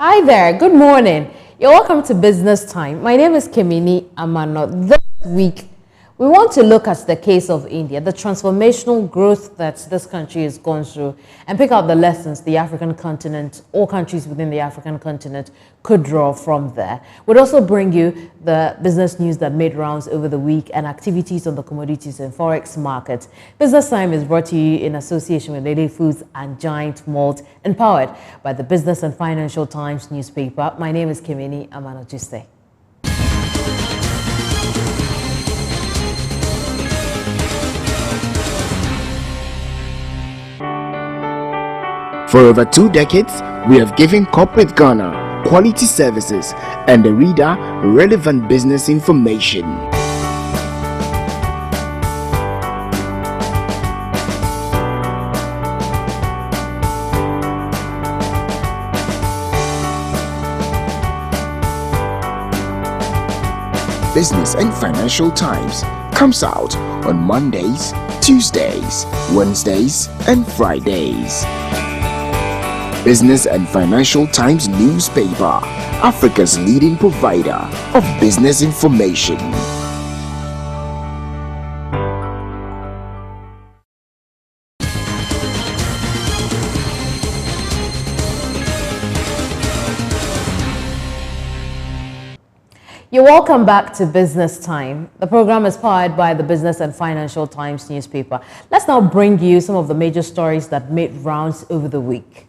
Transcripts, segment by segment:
Hi there, good morning. You're welcome to Business Time. My name is Kemini Amanor. This week, we want to look at the case of India, the transformational growth that this country has gone through, and pick out the lessons the African continent, or countries within the African continent, could draw from there. We'll also bring you the business news that made rounds over the week and activities on the commodities and forex market. Business Time is brought to you in association with Lady Foods and Giant Malt, empowered by the Business and Financial Times newspaper. My name is Kemini Amanor. Tuesday. For over 2 decades, we have given corporate Ghana quality services and the reader relevant business information. Business and Financial Times comes out on Mondays, Tuesdays, Wednesdays, and Fridays. Business and Financial Times newspaper, Africa's leading provider of business information. You're welcome back to Business Time. The program is powered by the Business and Financial Times newspaper. Let's now bring you some of the major stories that made rounds over the week.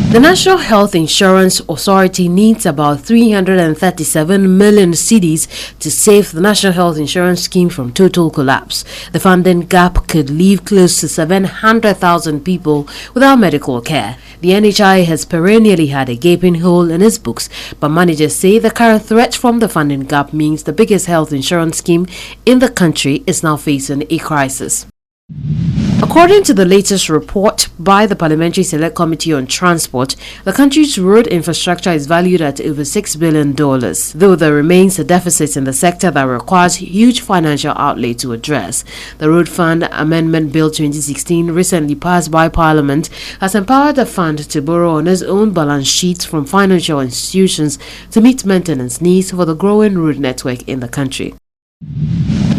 The National Health Insurance Authority needs about 337 million cedis to save the National Health Insurance Scheme from total collapse. The funding gap could leave close to 700,000 people without medical care. The NHI has perennially had a gaping hole in its books, but managers say the current threat from the funding gap means the biggest health insurance scheme in the country is now facing a crisis. According to the latest report by the Parliamentary Select Committee on Transport, the country's road infrastructure is valued at over $6 billion, though there remains a deficit in the sector that requires huge financial outlay to address. The Road Fund Amendment Bill 2016, recently passed by Parliament, has empowered the fund to borrow on its own balance sheets from financial institutions to meet maintenance needs for the growing road network in the country.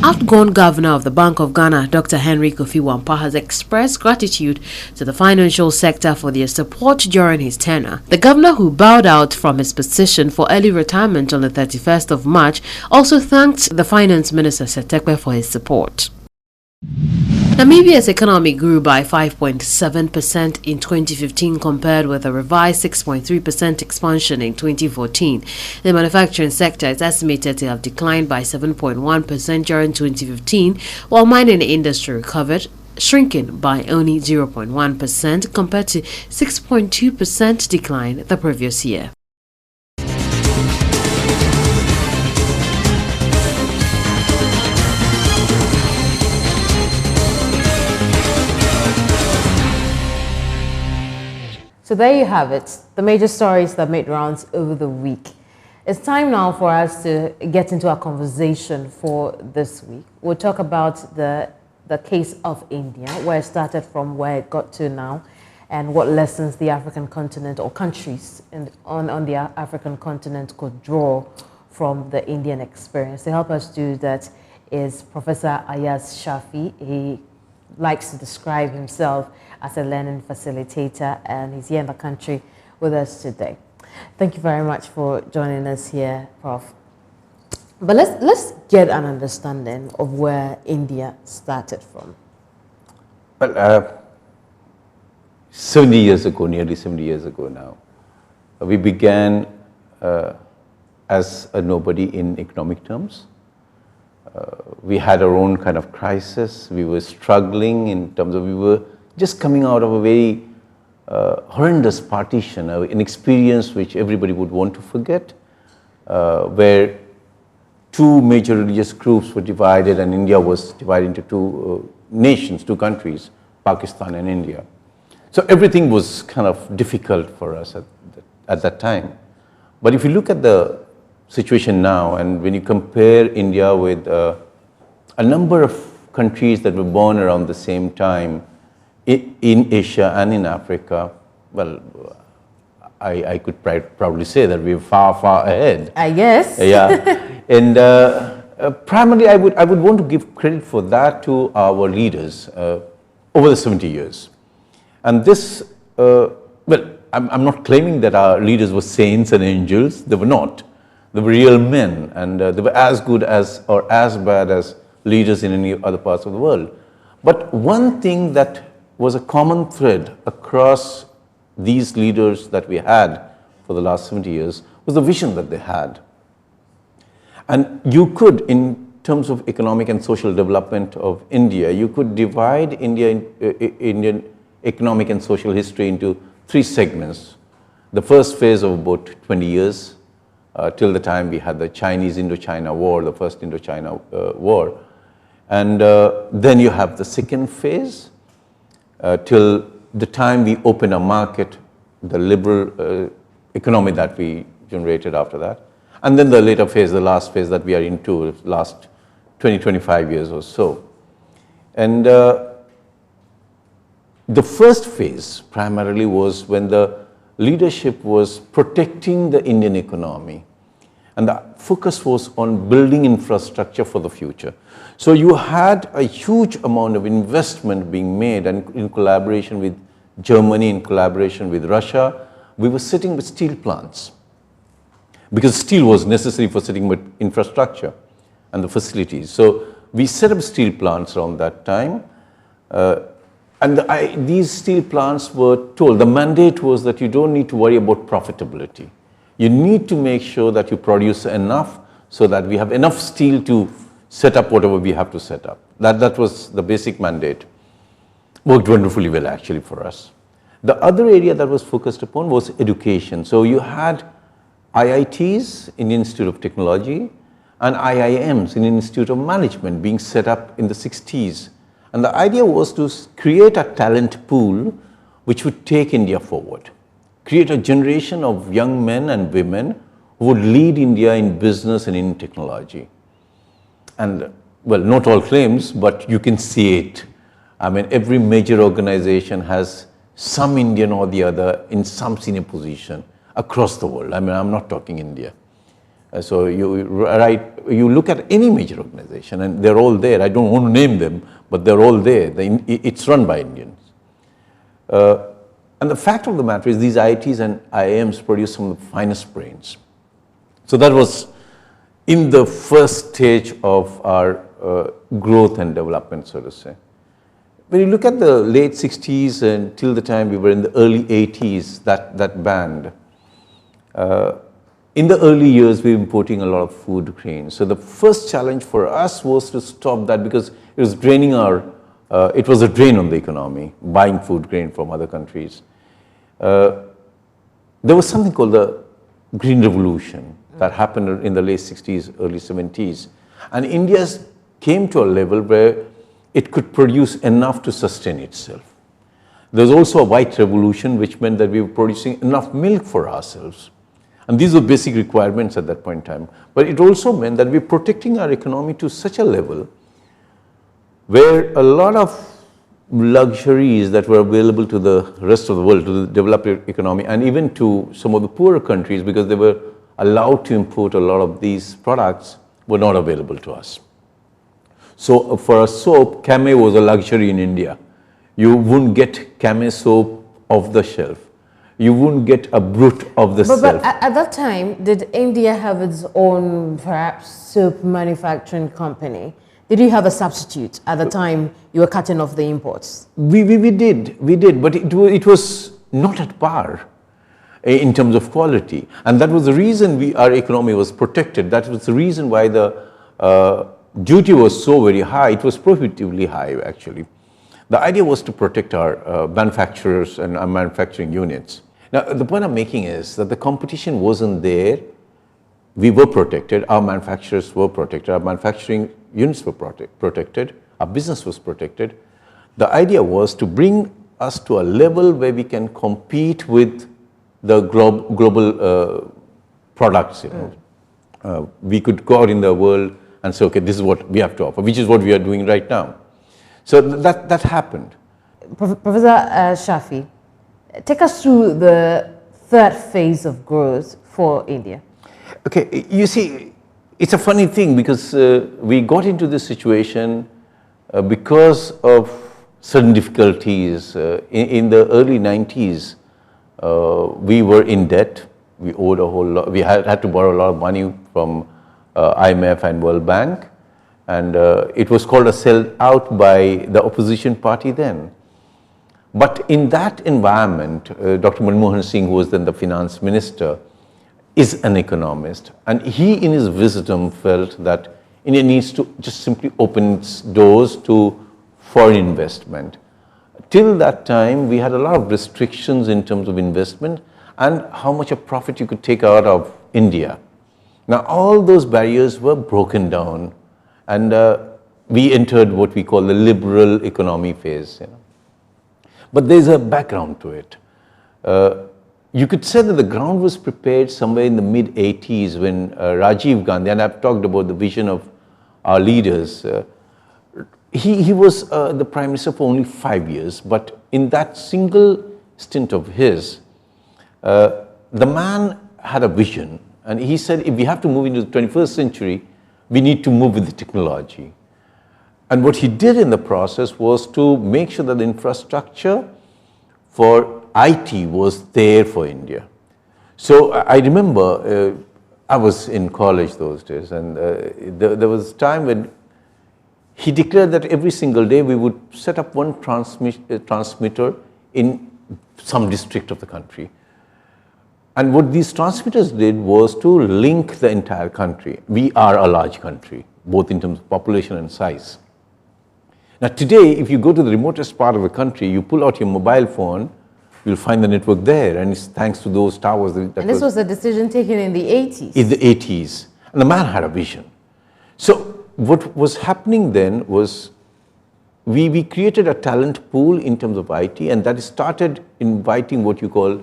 Outgone Governor of the Bank of Ghana, Dr. Henry Kofi Wampa, has expressed gratitude to the financial sector for their support during his tenure. The governor, who bowed out from his position for early retirement on the 31st of March, also thanked the Finance Minister Setekwe for his support. Namibia's economy grew by 5.7% in 2015 compared with a revised 6.3% expansion in 2014. The manufacturing sector is estimated to have declined by 7.1% during 2015, while mining industry recovered, shrinking by only 0.1% compared to 6.2% decline the previous year. So there you have it, the major stories that made rounds over the week. It's time now for us to get into our conversation for this week. We'll talk about the case of India, where it started from, where it got to now, and what lessons the African continent or countries on the African continent could draw from the Indian experience. To help us do that is Professor Ayaz Sharfi. He likes to describe himself as a learning facilitator, and he's here in the country with us today. Thank you very much for joining us here, Prof. But let's get an understanding of where India started from. Well, 70 years ago, nearly 70 years ago now, we began as a nobody in economic terms. We had our own kind of crisis. We were struggling in terms of, we were just coming out of a very horrendous partition, an experience which everybody would want to forget, where two major religious groups were divided, and India was divided into two nations, two countries, Pakistan and India. So everything was kind of difficult for us at that time. But if you look at the situation now, and when you compare India with a number of countries that were born around the same time in Asia and in Africa, well, I could proudly say that we're far, far ahead. I guess. Yeah, and primarily I would want to give credit for that to our leaders over the 70 years. And this, well, I'm not claiming that our leaders were saints and angels. They were not. They were real men, and they were as good as or as bad as leaders in any other parts of the world. But one thing that was a common thread across these leaders that we had for the last 70 years was the vision that they had. And you could, in terms of economic and social development of India, you could divide Indian economic and social history into 3 segments. The first phase of about 20 years, till the time we had the Chinese Indochina War, the first Indochina War. And then you have the second phase, till the time we opened a market, the liberal economy that we generated after that. And then the later phase, the last phase that we are into, last 20, 25 years or so. And the first phase primarily was when the leadership was protecting the Indian economy. And the focus was on building infrastructure for the future. So you had a huge amount of investment being made, and in collaboration with Germany, in collaboration with Russia, we were sitting with steel plants. Because steel was necessary for setting up infrastructure and the facilities. So we set up steel plants around that time. And these steel plants were told, the mandate was that you don't need to worry about profitability. You need to make sure that you produce enough so that we have enough steel to set up whatever we have to set up. That was the basic mandate. Worked wonderfully well actually for us. The other area that was focused upon was education. So you had IITs, Indian Institute of Technology, and IIMs, Indian Institute of Management, being set up in the 60s. And the idea was to create a talent pool which would take India forward. Create a generation of young men and women who would lead India in business and in technology. And, well, not all claims, but you can see it. I mean, every major organization has some Indian or the other in some senior position across the world. I mean, I'm not talking India. So you look at any major organization and they're all there. I don't want to name them, but they're all there. It's run by Indians. And the fact of the matter is these IITs and IIMs produce some of the finest brains. So that was in the first stage of our growth and development, so to say. When you look at the late 60s and till the time we were in the early 80s, that band, in the early years we were importing a lot of food grains. So the first challenge for us was to stop that because it was draining it was a drain on the economy, buying food grain from other countries. There was something called the Green Revolution that happened in the late 60s, early 70s. And India came to a level where it could produce enough to sustain itself. There was also a white revolution, which meant that we were producing enough milk for ourselves. And these were basic requirements at that point in time. But it also meant that we were protecting our economy to such a level where a lot of luxuries that were available to the rest of the world, to the developed economy, and even to some of the poorer countries, because they were allowed to import a lot of these products, were not available to us. So for a soap, Camay was a luxury in India. You wouldn't get Camay soap off the shelf. You wouldn't get a Brut off the shelf. But at that time, did India have its own, perhaps, soap manufacturing company? Did you have a substitute at the time you were cutting off the imports? We did, but it was not at par in terms of quality. And that was the reason our economy was protected. That was the reason why the duty was so very high. It was prohibitively high, actually. The idea was to protect our manufacturers and our manufacturing units. Now, the point I'm making is that the competition wasn't there. We were protected, our manufacturers were protected, our manufacturing units were protected, our business was protected. The idea was to bring us to a level where we can compete with the global products, we could go out in the world and say, okay, this is what we have to offer, which is what we are doing right now. So that happened. Professor Sharfi, take us through the third phase of growth for India. Okay, you see, it's a funny thing because we got into this situation because of certain difficulties. In the early 90s, we were in debt. We owed a whole lot. We had to borrow a lot of money from IMF and World Bank, and it was called a sell-out by the opposition party then. But in that environment, Dr. Manmohan Singh, who was then the finance minister, is an economist, and he in his wisdom felt that India needs to just simply open its doors to foreign investment. Till that time, we had a lot of restrictions in terms of investment and how much of profit you could take out of India. Now all those barriers were broken down, and we entered what we call the liberal economy phase. But there's a background to it. You could say that the ground was prepared somewhere in the mid-80s when Rajiv Gandhi, and I've talked about the vision of our leaders, he was the Prime Minister for only 5 years, but in that single stint of his, the man had a vision, and he said if we have to move into the 21st century, we need to move with the technology. And what he did in the process was to make sure that the infrastructure for IT was there for India. So I remember I was in college those days, and there was a time when he declared that every single day we would set up one transmitter in some district of the country. And what these transmitters did was to link the entire country. We are a large country, both in terms of population and size. Now today, if you go to the remotest part of the country, you pull out your mobile phone, you'll find the network there, and it's thanks to those towers. And this was a decision taken in the 80s. In the 80s. And the man had a vision. So what was happening then was we created a talent pool in terms of IT, and that started inviting what you call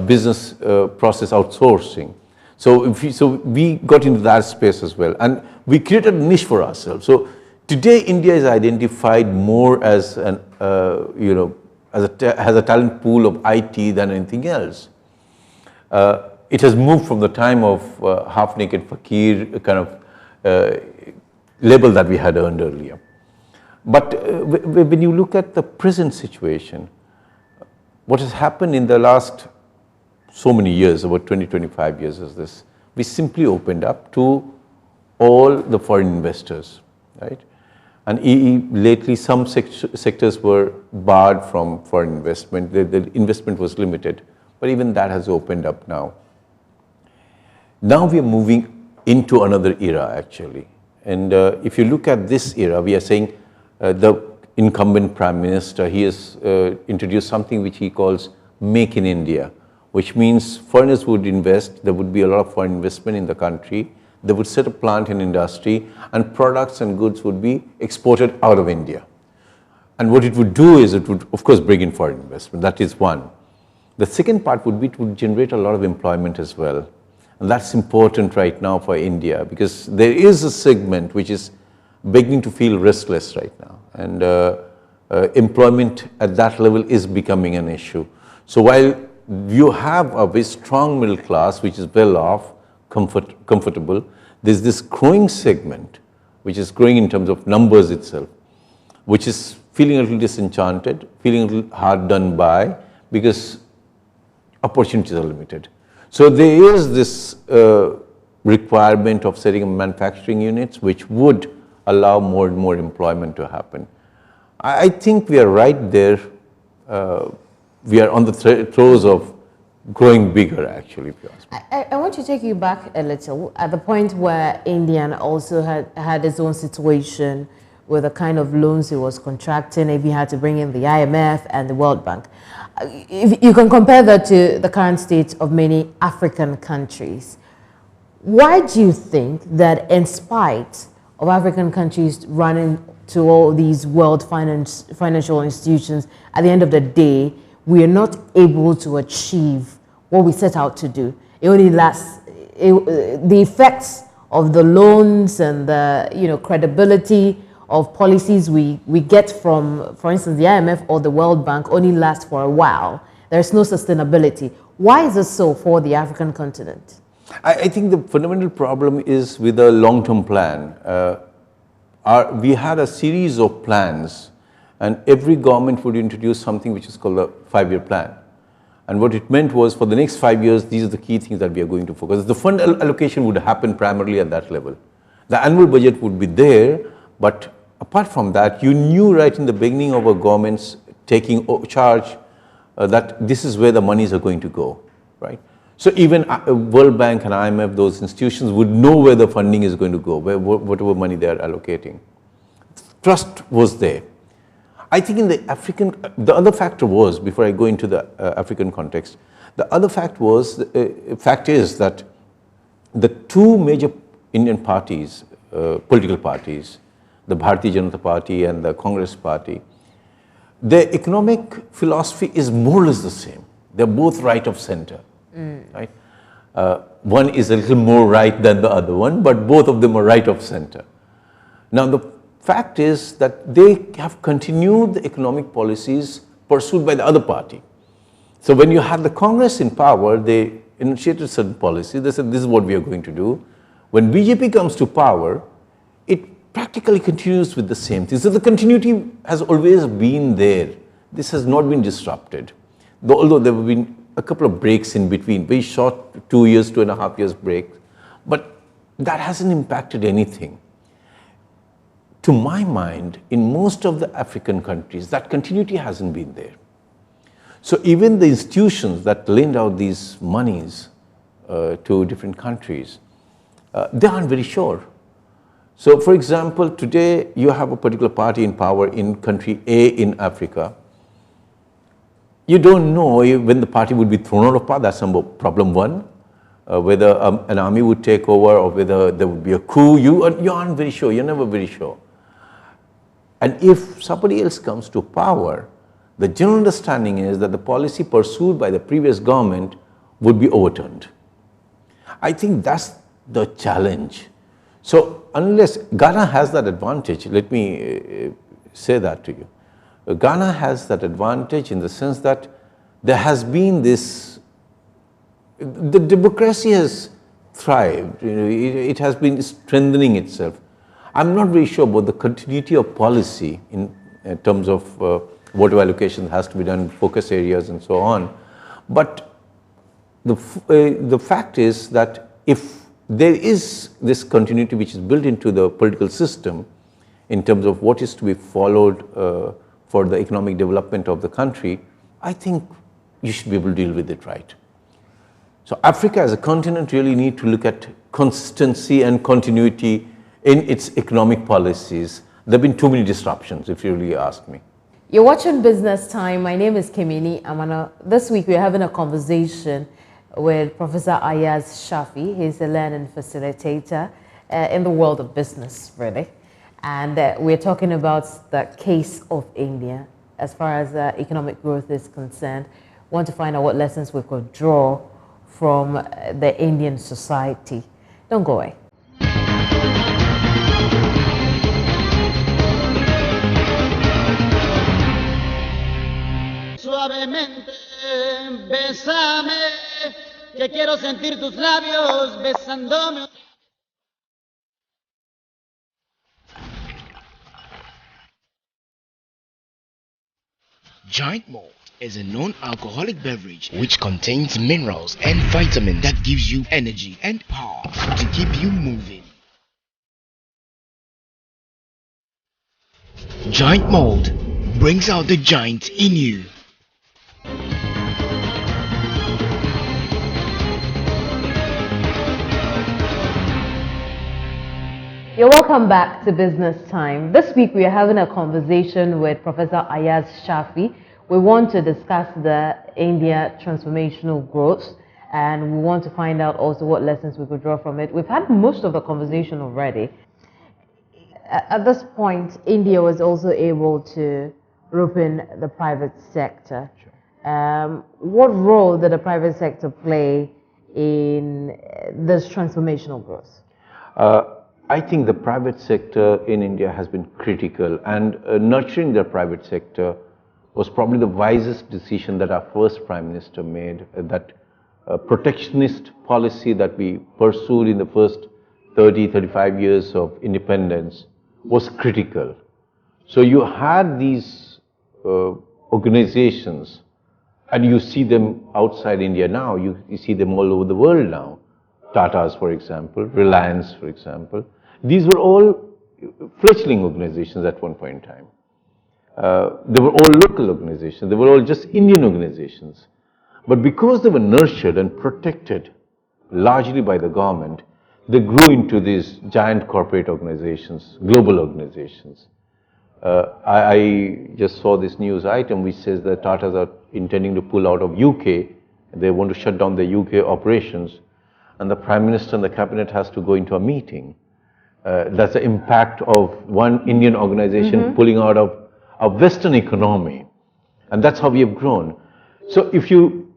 business process outsourcing. So we got into that space as well, and we created a niche for ourselves. So today India is identified more as an has a talent pool of IT than anything else. It has moved from the time of half-naked fakir kind of label that we had earned earlier. But when you look at the present situation, what has happened in the last so many years, about 20-25 years is this, we simply opened up to all the foreign investors, right? And lately some sectors were barred from foreign investment, the investment was limited, but even that has opened up now. Now we are moving into another era actually, and if you look at this era, we are saying the incumbent Prime Minister, he has introduced something which he calls Make in India, which means foreigners would invest, there would be a lot of foreign investment in the country, they would set a plant and industry, and products and goods would be exported out of India. And what it would do is it would of course bring in foreign investment, that is one. The second part would be to generate a lot of employment as well. And that's important right now for India because there is a segment which is beginning to feel restless right now, and employment at that level is becoming an issue. So while you have a very strong middle class which is well off, comfortable, there's this growing segment which is growing in terms of numbers itself, which is feeling a little disenchanted, feeling a little hard done by because opportunities are limited. So there is this requirement of setting up manufacturing units which would allow more and more employment to happen. I think we are right there. We are on the throes of growing bigger actually, if you ask me. I want to take you back a little at the point where India also had its own situation with the kind of loans it was contracting, if you had to bring in the IMF and the World Bank. If you can compare that to the current state of many African countries, why do you think that in spite of African countries running to all these world financial institutions, at the end of the day, we are not able to achieve what we set out to do? It only lasts the effects of the loans and the credibility of policies we get from, for instance, the IMF or the World Bank only last for a while. There's no sustainability. Why is this so for the African continent? I think the fundamental problem is with the long-term plan. We had a series of plans, and every government would introduce something which is called a 5-year plan. And what it meant was, for the next 5 years, these are the key things that we are going to focus. The fund allocation would happen primarily at that level. The annual budget would be there, but apart from that, you knew right in the beginning of a government's taking charge that this is where the monies are going to go, right? So even World Bank and IMF, those institutions would know where the funding is going to go, whatever money they are allocating. Trust was there. I think in the other factor was, before I go into the African context, the other fact is that the two major Indian parties, political parties, the Bharatiya Janata Party and the Congress Party, their economic philosophy is more or less the same. They're both right of center. Right? One is a little more right than the other one, but both of them are right of center. Now the fact is that they have continued the economic policies pursued by the other party. So when you had the Congress in power, they initiated certain policies. They said, this is what we are going to do. When BJP comes to power, it practically continues with the same thing. So the continuity has always been there. This has not been disrupted. Although there have been a couple of breaks in between, very short 2 years, 2.5 years break, but that hasn't impacted anything. To my mind, in most of the African countries, that continuity hasn't been there. So even the institutions that lend out these monies to different countries, they aren't very sure. So for example, today you have a particular party in power in country A in Africa. You don't know when the party would be thrown out of power. That's number problem one. Whether an army would take over or whether there would be a coup, you aren't very sure. You're never very sure. And if somebody else comes to power, the general understanding is that the policy pursued by the previous government would be overturned. I think that's the challenge. So unless Ghana has that advantage, let me say that to you. Ghana has that advantage in the sense that there has been this, the democracy has thrived, it has been strengthening itself. I'm not very sure about the continuity of policy in terms of water allocation has to be done, focus areas and so on. But the fact is that if there is this continuity which is built into the political system in terms of what is to be followed for the economic development of the country, I think you should be able to deal with it right. So Africa as a continent really need to look at consistency and continuity in its economic policies. There have been too many disruptions, if you really ask me. You're watching Business Time. My name is Kemini Amanor. This week we're having a conversation with Professor Ayaz Sharfi. He's a learning facilitator in the world of business, really. And we're talking about the case of India as far as economic growth is concerned. Want to find out what lessons we could draw from the Indian society. Don't go away. Suavemente, bésame, que quiero sentir tus labios besándome. Giant malt is a non-alcoholic beverage which contains minerals and vitamins that gives you energy and power to keep you moving. Giant malt brings out the giant in you. You're welcome back to Business Time. This week we are having a conversation with Professor Ayaz Sharfi. We want to discuss the India transformational growth, and we want to find out also what lessons we could draw from it. We've had most of the conversation already. At this point, India was also able to rope in the private sector. What role did the private sector play in this transformational growth? I think the private sector in India has been critical, and nurturing the private sector was probably the wisest decision that our first Prime Minister made, that protectionist policy that we pursued in the first 35 years of independence was critical. So you had these organizations, and you see them outside India now, you see them all over the world now. Tata's, for example, Reliance, for example. These were all fledgling organizations at one point in time. They were all local organizations. They were all just Indian organizations. But because they were nurtured and protected largely by the government, they grew into these giant corporate organizations, global organizations. I just saw this news item which says that Tata's are intending to pull out of UK. They want to shut down their UK operations. And the Prime Minister and the Cabinet has to go into a meeting. That's the impact of one Indian organization pulling out of a Western economy. And that's how we have grown. So if you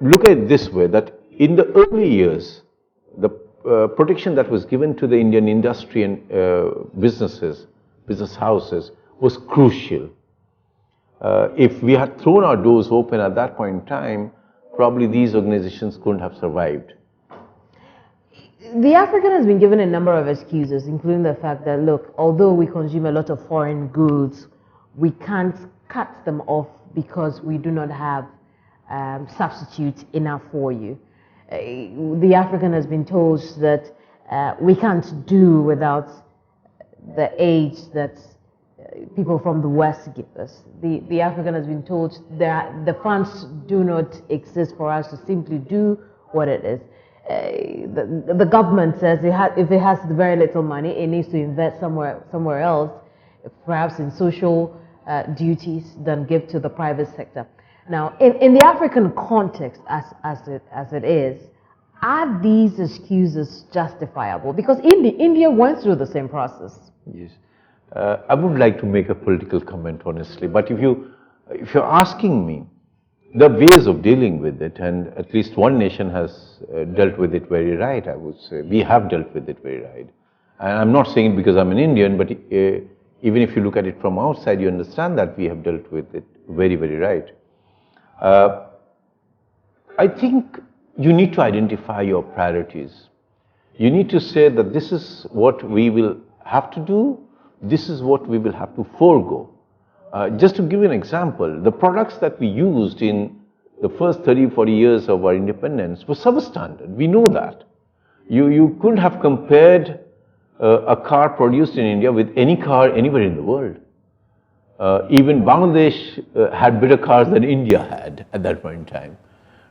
look at it this way, that in the early years, the protection that was given to the Indian industry and business houses was crucial. If we had thrown our doors open at that point in time, probably these organizations couldn't have survived. The African has been given a number of excuses, including the fact that, look, although we consume a lot of foreign goods, we can't cut them off because we do not have substitutes enough for you. The African has been told that we can't do without the aid that people from the West give us. The African has been told that the funds do not exist for us to simply do what it is. The government says if it has very little money, it needs to invest somewhere else, perhaps in social duties, than give to the private sector. Now, in the African context, as it is, are these excuses justifiable? Because India went through the same process. Yes, I would like to make a political comment, honestly. But if you're asking me, there are ways of dealing with it, and at least one nation has dealt with it very right, I would say. We have dealt with it very right. And I'm not saying it because I'm an Indian, but even if you look at it from outside, you understand that we have dealt with it very, very right. I think you need to identify your priorities. You need to say that this is what we will have to do, this is what we will have to forego. Just to give you an example, the products that we used in the first 30, 40 years of our independence were substandard. We know that. You couldn't have compared a car produced in India with any car anywhere in the world. Even Bangladesh had better cars than India had at that point in time,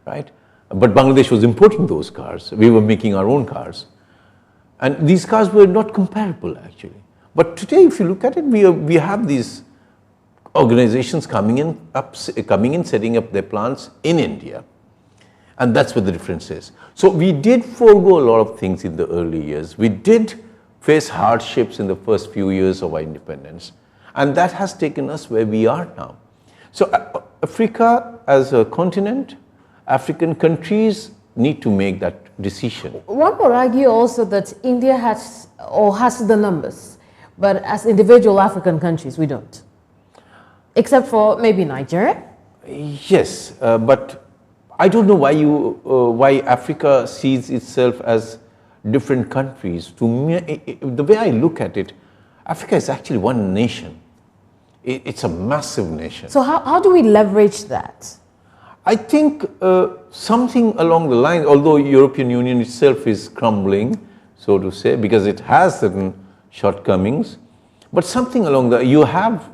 right? But Bangladesh was importing those cars. We were making our own cars. And these cars were not comparable, actually. But today, if you look at it, we have these organizations coming in, setting up their plants in India. And that's what the difference is. So we did forego a lot of things in the early years. We did face hardships in the first few years of our independence. And that has taken us where we are now. So Africa as a continent, African countries need to make that decision. One would argue also that India has the numbers, but as individual African countries, we don't. Except for maybe Nigeria? Yes, but I don't know why Africa sees itself as different countries. To me, the way I look at it, Africa is actually one nation. It's a massive nation. So how do we leverage that? I think something along the lines, although European Union itself is crumbling, so to say, because it has certain shortcomings, but something along you have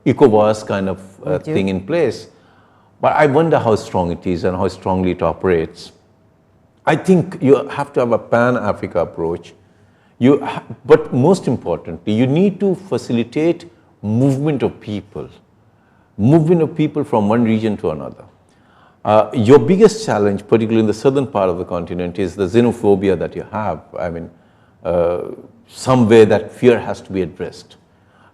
ECOWAS kind of thing in place, but I wonder how strong it is and how strongly it operates. I think you have to have a pan-Africa approach, but most importantly, you need to facilitate movement of people from one region to another. Your biggest challenge, particularly in the southern part of the continent, is the xenophobia that you have. I mean, somewhere that fear has to be addressed.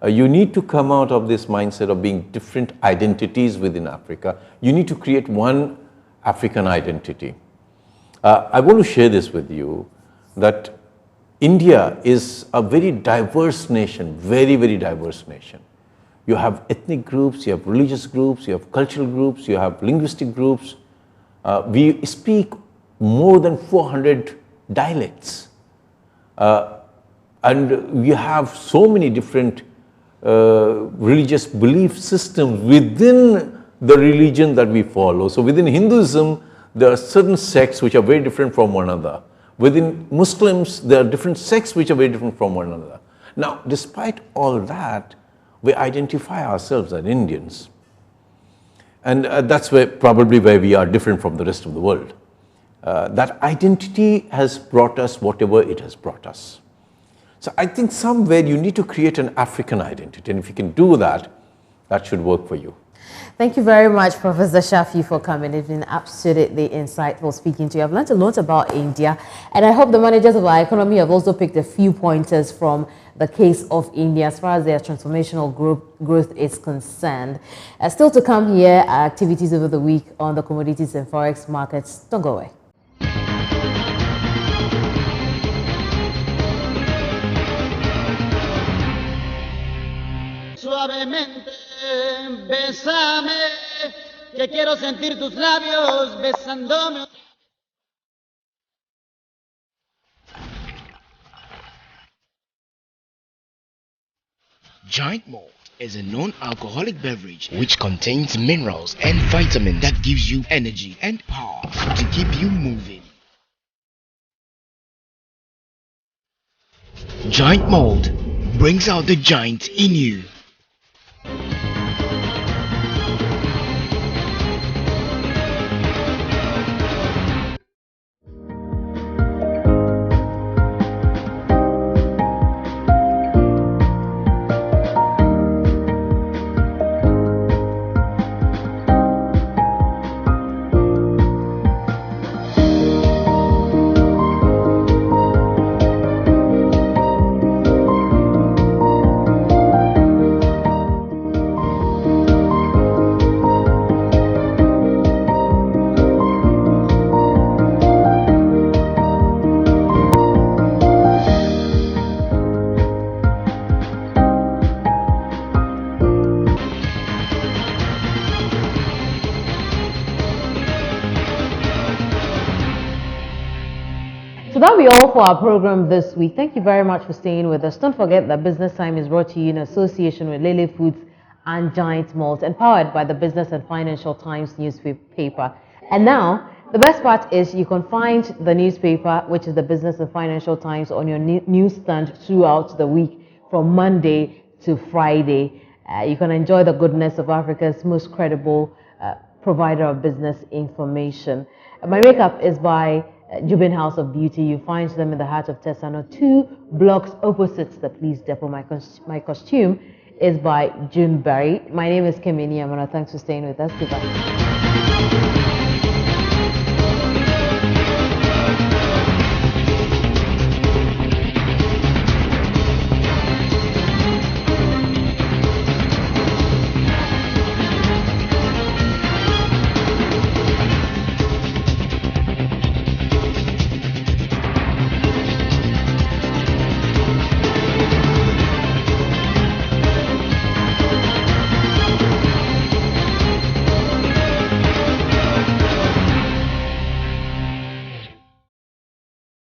You need to come out of this mindset of being different identities within Africa. You need to create one African identity. I want to share this with you, that India is a very diverse nation, very, very diverse nation. You have ethnic groups, you have religious groups, you have cultural groups, you have linguistic groups. We speak more than 400 dialects. And we have so many different religious belief systems within the religion that we follow. So within Hinduism, there are certain sects which are very different from one another. Within Muslims, there are different sects which are very different from one another. Now, despite all that, we identify ourselves as Indians. And that's probably where we are different from the rest of the world. That identity has brought us whatever it has brought us. So I think somewhere you need to create an African identity, and if you can do that, that should work for you. Thank you very much, Professor Sharfi, for coming. It's been absolutely insightful speaking to you. I've learned a lot about India, and I hope the managers of our economy have also picked a few pointers from the case of India as far as their transformational growth is concerned. Still to come here are activities over the week on the commodities and forex markets. Don't go away. Suavemente, bésame, que quiero sentir tus labios besándome. Giant Malt is a non-alcoholic beverage which contains minerals and vitamins that gives you energy and power to keep you moving. Giant Malt brings out the giant in you. So that'll be all for our program this week. Thank you very much for staying with us. Don't forget that Business Time is brought to you in association with Lele Foods and Giant Malt, and powered by the Business and Financial Times newspaper. And now, the best part is you can find the newspaper, which is the Business and Financial Times, on your newsstand throughout the week from Monday to Friday. You can enjoy the goodness of Africa's most credible provider of business information. My makeup is by Jubin House of Beauty. You find them in the heart of Tesano, 2 blocks opposite the police depot. My costume is by June Berry. My name is Kemini Amanor. Thanks for staying with us. Goodbye.